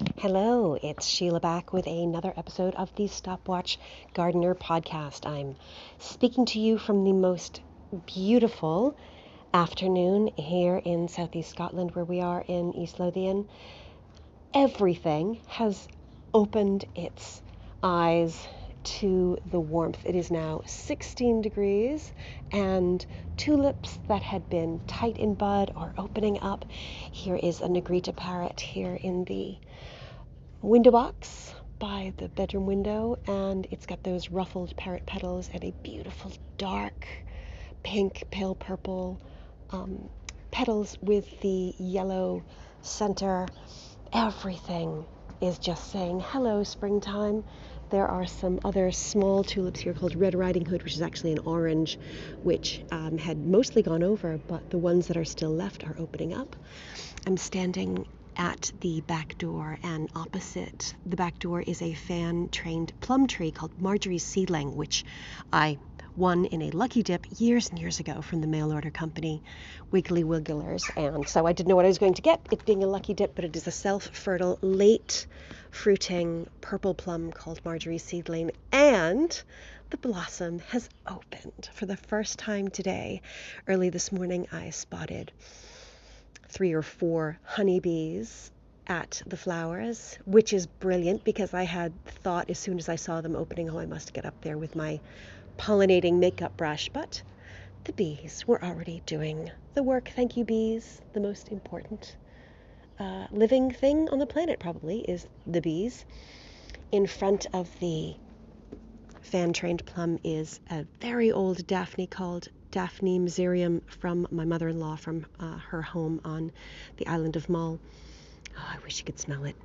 Hello, it's Sheila back with another episode of the Stopwatch Gardener Podcast. I'm speaking to you from the most beautiful afternoon here in southeast Scotland, where we are in East Lothian. Everything has opened its eyes to the warmth. It is now 16 degrees and tulips that had been tight in bud are opening up. Here is a Negrita Parrot here in the window box by the bedroom window, and it's got those ruffled parrot petals and a beautiful dark pink, pale purple petals with the yellow center. Everything is just saying hello, springtime. There are some other small tulips here called Red Riding Hood, which is actually an orange, which had mostly gone over, but the ones that are still left are opening up. I'm standing at the back door, and opposite the back door is a fan-trained plum tree called Marjorie's Seedling, which I won in a lucky dip years and years ago from the mail order company Wiggly Wigglers. And so I didn't know what I was going to get, it being a lucky dip, but it is a self-fertile, late fruiting purple plum called Marjorie's Seedling, and the blossom has opened for the first time today. Early this morning I spotted 3 or 4 honeybees at the flowers, which is brilliant because I had thought as soon as I saw them opening, oh, I must get up there with my pollinating makeup brush, but the bees were already doing the work. Thank you, bees. The most important living thing on the planet probably is the bees. In front of the fan-trained plum is a very old daphne called Daphne mezereum from my mother-in-law from her home on the island of Mull. Oh, I wish you could smell it.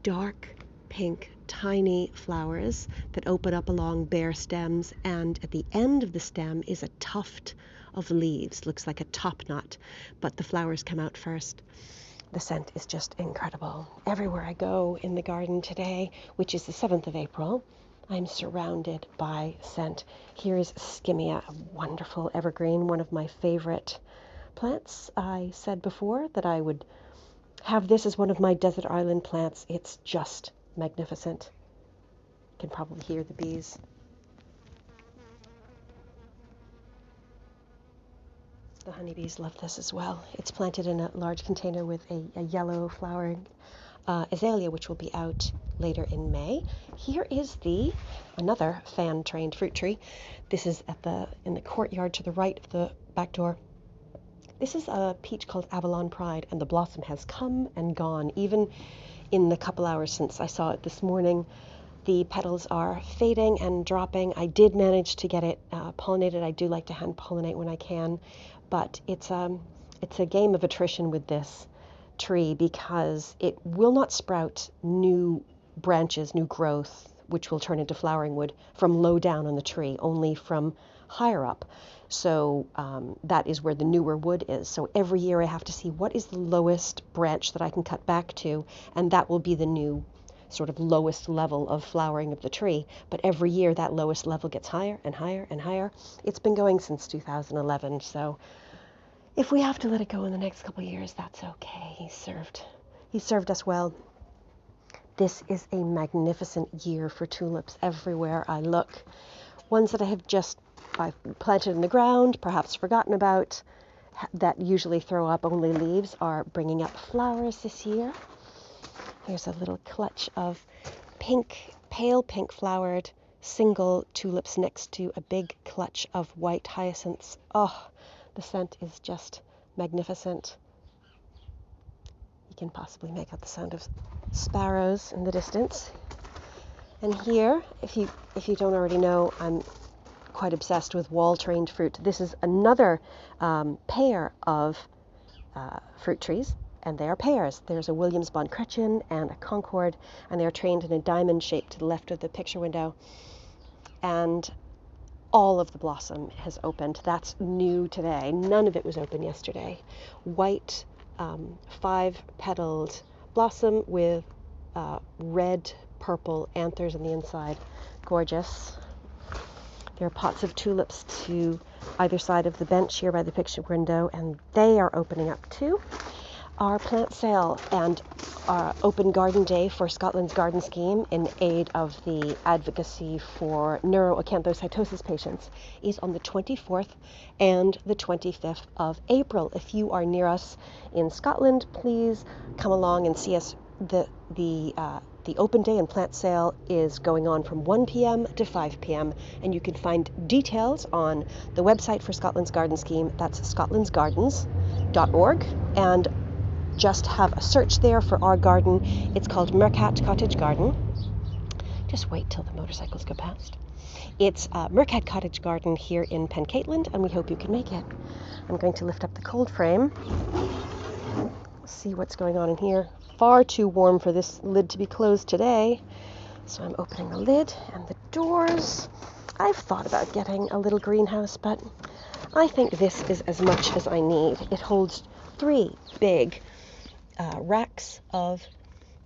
Dark pink, tiny flowers that open up along bare stems, and at the end of the stem is a tuft of leaves. Looks like a top knot, but the flowers come out first. The scent is just incredible. Everywhere I go in the garden today, which is the 7th of April, I'm surrounded by scent. Here is skimmia, a wonderful evergreen, one of my favorite plants. I said before that I would have this as one of my desert island plants. It's just magnificent. You can probably hear the bees. The honeybees love this as well. It's planted in a large container with a yellow flowering azalea, which will be out later in May. Here is another fan-trained fruit tree. This is in the courtyard to the right of the back door. This is a peach called Avalon Pride, and the blossom has come and gone. Even in the couple hours since I saw it this morning, the petals are fading and dropping. I did manage to get it pollinated. I do like to hand pollinate when I can, but it's a game of attrition with this tree because it will not sprout new branches, new growth, which will turn into flowering wood from low down on the tree, only from higher up. So that is where the newer wood is. So every year I have to see what is the lowest branch that I can cut back to, and that will be the new sort of lowest level of flowering of the tree. But every year that lowest level gets higher and higher and higher. It's been going since 2011, so if we have to let it go in the next couple of years, that's okay. He served us well. This is a magnificent year for tulips everywhere I look. Ones that I've planted in the ground, perhaps forgotten about, that usually throw up only leaves, are bringing up flowers this year. Here's a little clutch of pink, pale pink flowered single tulips next to a big clutch of white hyacinths. Oh, the scent is just magnificent. You can possibly make out the sound of sparrows in the distance. And here, if you don't already know, I'm quite obsessed with wall-trained fruit. This is another pair of fruit trees, and they are pairs. There's a Williams Bond Chretien and a Concorde, and they are trained in a diamond shape to the left of the picture window. And all of the blossom has opened. That's new today. None of it was open yesterday. White 5-petaled blossom with red purple anthers on the inside. Gorgeous. There are pots of tulips to either side of the bench here by the picture window, and they are opening up too. Our plant sale and our open garden day for Scotland's Garden Scheme in aid of the advocacy for neuroacanthocytosis patients is on the 24th and the 25th of April. If you are near us in Scotland, please come along and see us. The open day and plant sale is going on from 1 p.m. to 5 p.m. and you can find details on the website for Scotland's Garden Scheme. That's scotlandsgardens.org, and just have a search there for our garden. It's called Mercat Cottage Garden. Just wait till the motorcycles go past. It's Mercat Cottage Garden here in Pencaitland, and we hope you can make it. I'm going to lift up the cold frame, see what's going on in here. Far too warm for this lid to be closed today, so I'm opening the lid and the doors. I've thought about getting a little greenhouse, but I think this is as much as I need. It holds 3 big racks of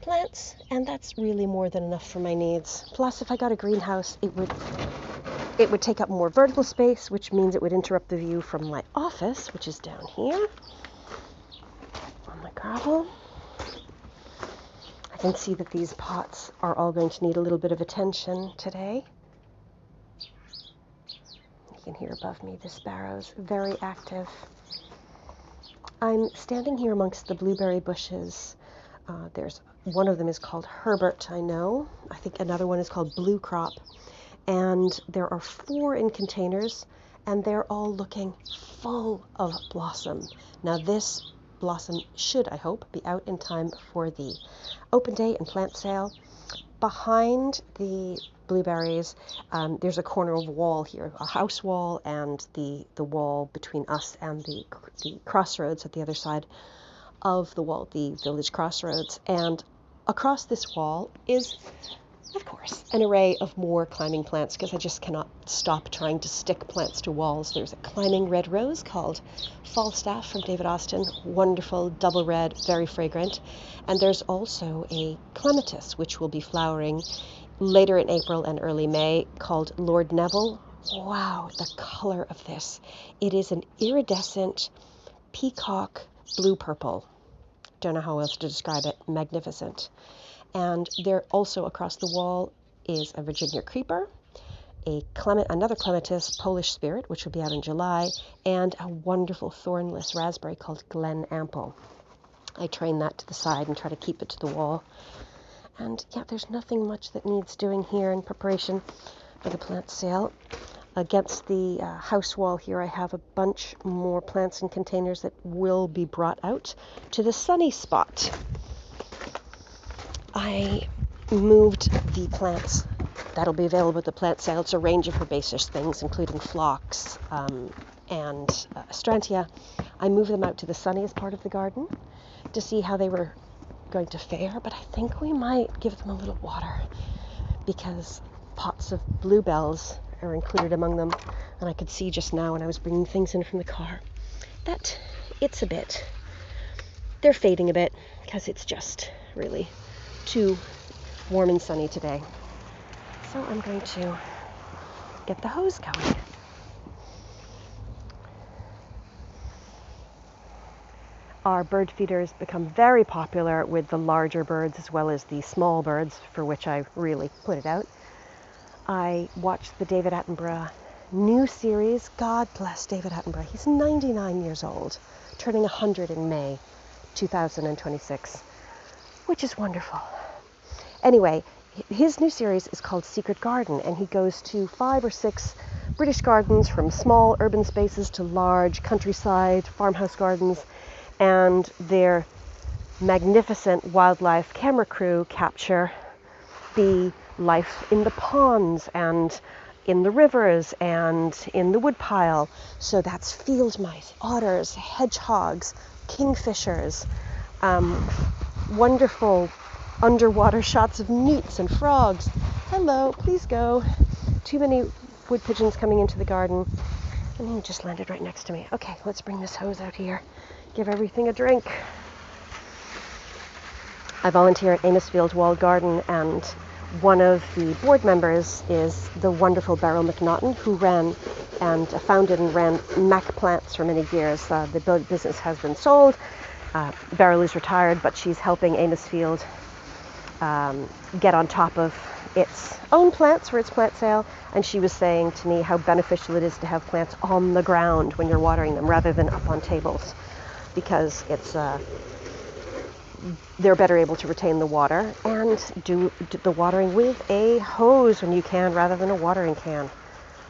plants, and that's really more than enough for my needs. Plus, if I got a greenhouse, it would take up more vertical space, which means it would interrupt the view from my office, which is down here on the gravel. I can see that these pots are all going to need a little bit of attention today. You can hear above me the sparrows, very active. I'm standing here amongst the blueberry bushes. There's one of them is called Herbert, I know. I think another one is called Blue Crop. And there are 4 in containers, and they're all looking full of blossom. Now this blossom should, I hope, be out in time for the open day and plant sale. Behind the blueberries, there's a corner of wall here, a house wall, and the wall between us and the crossroads at the other side of the wall, the village crossroads. And across this wall is, of course, an array of more climbing plants, because I just cannot stop trying to stick plants to walls. There's a climbing red rose called Falstaff from David Austin, wonderful, double red, very fragrant. And there's also a clematis, which will be flowering later in April and early May, called Lord Neville. Wow, the color of this. It is an iridescent peacock blue-purple. Don't know how else to describe it. Magnificent. And there also across the wall is a Virginia creeper, another clematis, Polish spirit, which will be out in July, and a wonderful thornless raspberry called Glen Ample. I train that to the side and try to keep it to the wall. And yeah, there's nothing much that needs doing here in preparation for the plant sale. Against the house wall here, I have a bunch more plants in containers that will be brought out to the sunny spot. I moved the plants that'll be available at the plant sale. It's a range of herbaceous things, including Phlox and Astrantia. I moved them out to the sunniest part of the garden to see how they were going to fare, but I think we might give them a little water, because pots of bluebells are included among them, and I could see just now when I was bringing things in from the car that they're fading a bit, because it's just really too warm and sunny today. So I'm going to get the hose going. Our bird feeders become very popular with the larger birds as well as the small birds, for which I really put it out. I watched the David Attenborough new series. God bless David Attenborough. He's 99 years old, turning 100 in May 2026, which is wonderful. Anyway, his new series is called Secret Garden, and he goes to 5 or 6 British gardens, from small urban spaces to large countryside farmhouse gardens, and their magnificent wildlife camera crew capture the life in the ponds and in the rivers and in the woodpile. So that's field mice, otters, hedgehogs, kingfishers, wonderful underwater shots of newts and frogs. Hello, please go. Too many wood pigeons coming into the garden. And he just landed right next to me. Okay, let's bring this hose out here. Give everything a drink. I volunteer at Amosfield Walled Garden, and one of the board members is the wonderful Beryl McNaughton, who founded and ran Mac Plants for many years. The business has been sold, Beryl is retired, but she's helping Amosfield get on top of its own plants for its plant sale, and she was saying to me how beneficial it is to have plants on the ground when you're watering them rather than up on tables, because it's they're better able to retain the water and do the watering with a hose when you can rather than a watering can.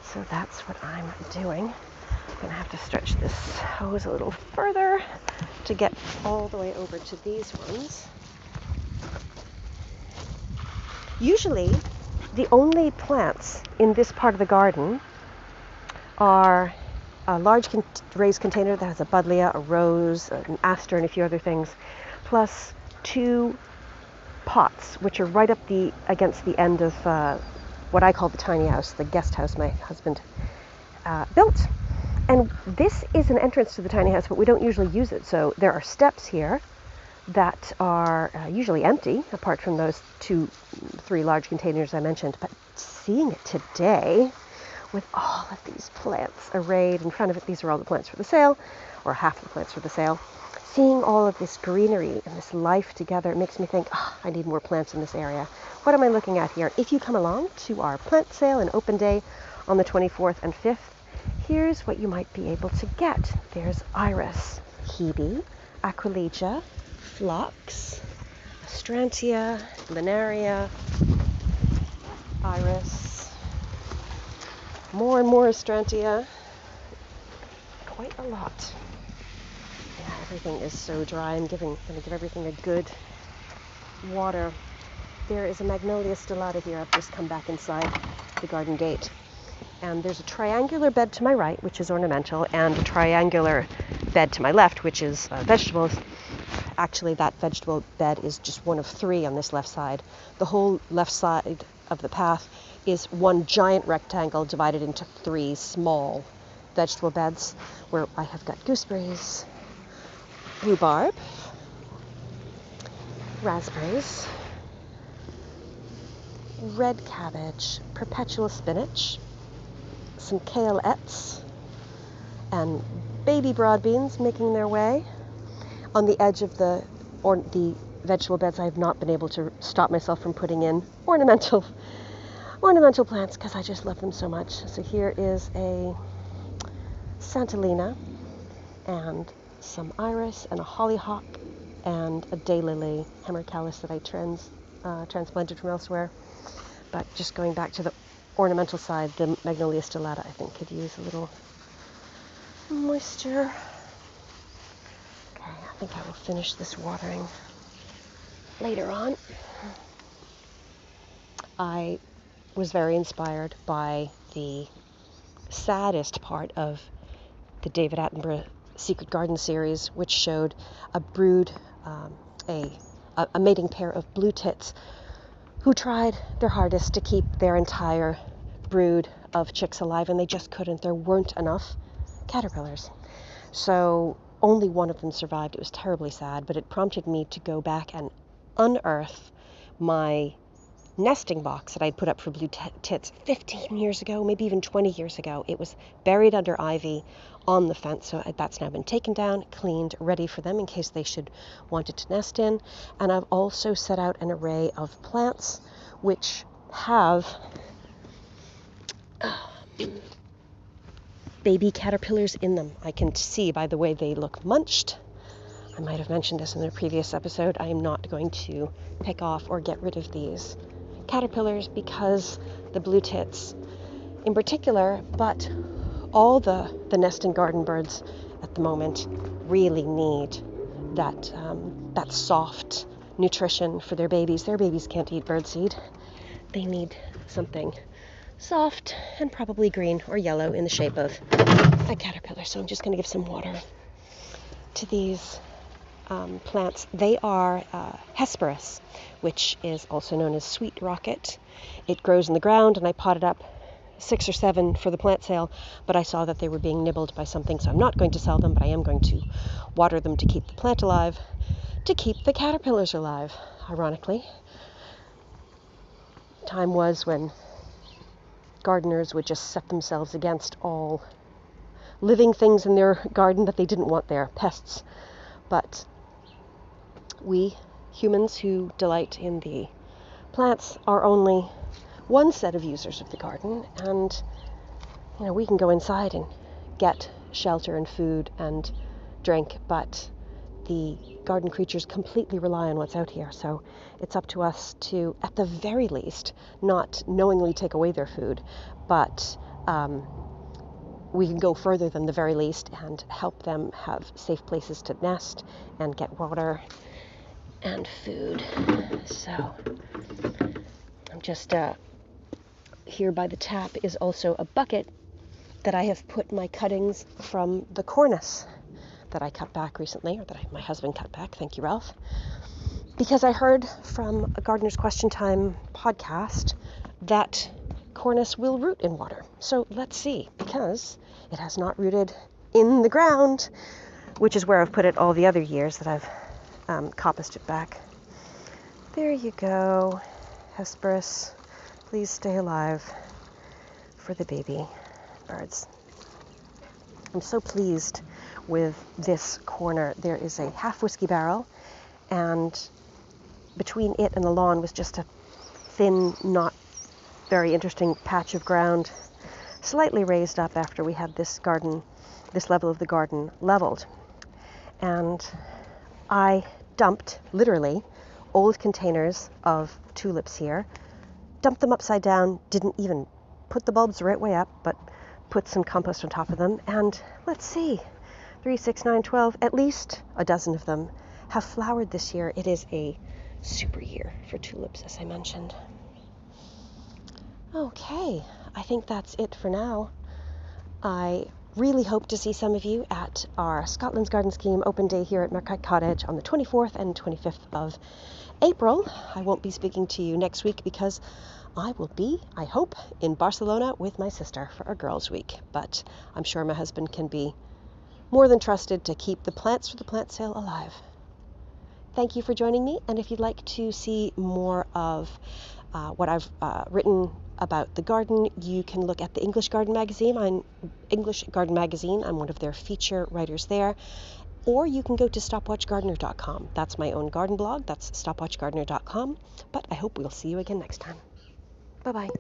So that's what I'm doing. I'm going to have to stretch this hose a little further to get all the way over to these ones. Usually, the only plants in this part of the garden are a large raised container that has a buddleia, a rose, an aster, and a few other things, plus 2 pots, which are right up against the end of what I call the tiny house, the guest house my husband built. And this is an entrance to the tiny house, but we don't usually use it. So there are steps here that are usually empty, apart from those 2-3 large containers I mentioned. But seeing it today, with all of these plants arrayed in front of it, these are all the plants for the sale, or half of the plants for the sale. Seeing all of this greenery and this life together, it makes me think, I need more plants in this area. What am I looking at here? If you come along to our plant sale and open day on the 24th and 5th, here's what you might be able to get. There's iris, hebe, aquilegia, phlox, astrantia, linaria, iris, more and more astrantia, quite a lot. Yeah, everything is so dry. I'm going to give everything a good water. There is a Magnolia Stellata here. I've just come back inside the garden gate. And there's a triangular bed to my right, which is ornamental, and a triangular bed to my left, which is vegetables. Actually, that vegetable bed is just one of 3 on this left side. The whole left side of the path is one giant rectangle divided into 3 small vegetable beds, where I have got gooseberries, rhubarb, raspberries, red cabbage, perpetual spinach, some kaleettes, and baby broad beans making their way. On the edge of the vegetable beds, I have not been able to stop myself from putting in ornamental plants because I just love them so much. So here is a Santolina and some iris and a hollyhock and a daylily hemercalis that I transplanted from elsewhere. But just going back to the ornamental side, the Magnolia Stellata I think could use a little moisture. Okay, I think I will finish this watering later on. I was very inspired by the saddest part of the David Attenborough Secret Garden series, which showed a brood, a mating pair of blue tits who tried their hardest to keep their entire brood of chicks alive, and they just couldn't. There weren't enough caterpillars. So only one of them survived. It was terribly sad, but it prompted me to go back and unearth my nesting box that I'd put up for blue tits 15 years ago, maybe even 20 years ago. It was buried under ivy on the fence, so that's now been taken down, cleaned, ready for them in case they should want it to nest in. And I've also set out an array of plants which have baby caterpillars in them. I can see by the way they look munched. I might have mentioned this in a previous episode. I am not going to pick off or get rid of these caterpillars because the blue tits in particular, but all the nesting garden birds at the moment really need that soft nutrition for their babies. Their babies can't eat birdseed. They need something soft and probably green or yellow in the shape of a caterpillar. So I'm just going to give some water to these plants. They are Hesperus, which is also known as sweet rocket. It grows in the ground, and I potted up 6 or 7 for the plant sale, but I saw that they were being nibbled by something, so I'm not going to sell them, but I am going to water them to keep the plant alive, to keep the caterpillars alive, ironically. Time was when gardeners would just set themselves against all living things in their garden that they didn't want there, pests. But we humans who delight in the plants are only one set of users of the garden, and we can go inside and get shelter and food and drink, but the garden creatures completely rely on what's out here. So it's up to us to, at the very least, not knowingly take away their food, but we can go further than the very least and help them have safe places to nest and get water and food. So I'm just here by the tap is also a bucket that I have put my cuttings from the cornice that I cut back recently, or that my husband cut back. Thank you, Ralph. Because I heard from a Gardener's Question Time podcast that cornice will root in water. So let's see, because it has not rooted in the ground, which is where I've put it all the other years that I've coppiced it back. There you go, Hesperus. Please stay alive for the baby birds. I'm so pleased with this corner. There is a half whiskey barrel, and between it and the lawn was just a thin, not very interesting patch of ground, slightly raised up after we had this level of the garden leveled. And I dumped, literally, old containers of tulips here, dumped them upside down, didn't even put the bulbs the right way up, but put some compost on top of them, and let's see, 3, 6, 9, 12, at least a dozen of them have flowered this year. It is a super year for tulips, as I mentioned. Okay, I think that's it for now. I really hope to see some of you at our Scotland's Garden Scheme open day here at Marquette Cottage on the 24th and 25th of April. I won't be speaking to you next week because I will be, I hope, in Barcelona with my sister for a girls' week. But I'm sure my husband can be more than trusted to keep the plants for the plant sale alive. Thank you for joining me, and if you'd like to see more of what I've written about the garden, you can look at the English Garden Magazine. I'm one of their feature writers there. Or you can go to stopwatchgardener.com. That's my own garden blog. That's stopwatchgardener.com. But I hope we'll see you again next time. Bye-bye.